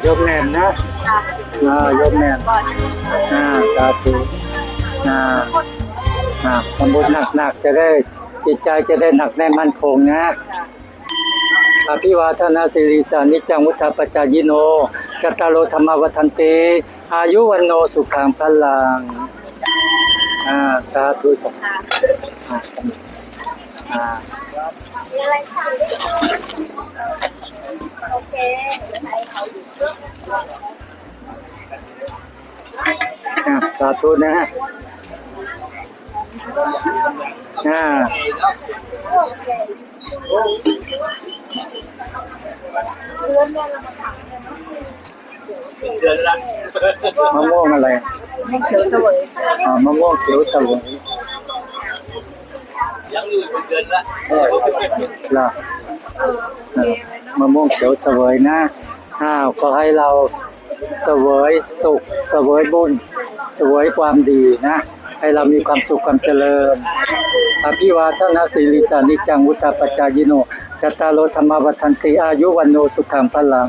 ยกแน่นนะยกแน่นสาธุทำบุญหนักๆจะได้จิตใจจะได้หนักแน่นมั่นคงนะอภิวาทนาสิริสานิจังวุฒาปจายโนกัตตาโลธรรมวัฒนติอายุวันโนสุขังพลังสาธุมีอะไรค่ะโอเคสาธุนะมะม่วงอะไรมะเขือเสวยมะม่วงเขียวเสวยยังอยู่เป็นเดือนละมะม่วงเขียวเสวยนะก็ให้เราเสวยสุขเสวยบุญเสวยความดีนะให้เรามีความสุขความเจริญอภิวาทนาสิริสานิจังวุฒาปจายโนกัตตาโลธรรมวัฒนติอายุวันโนสุขังพลัง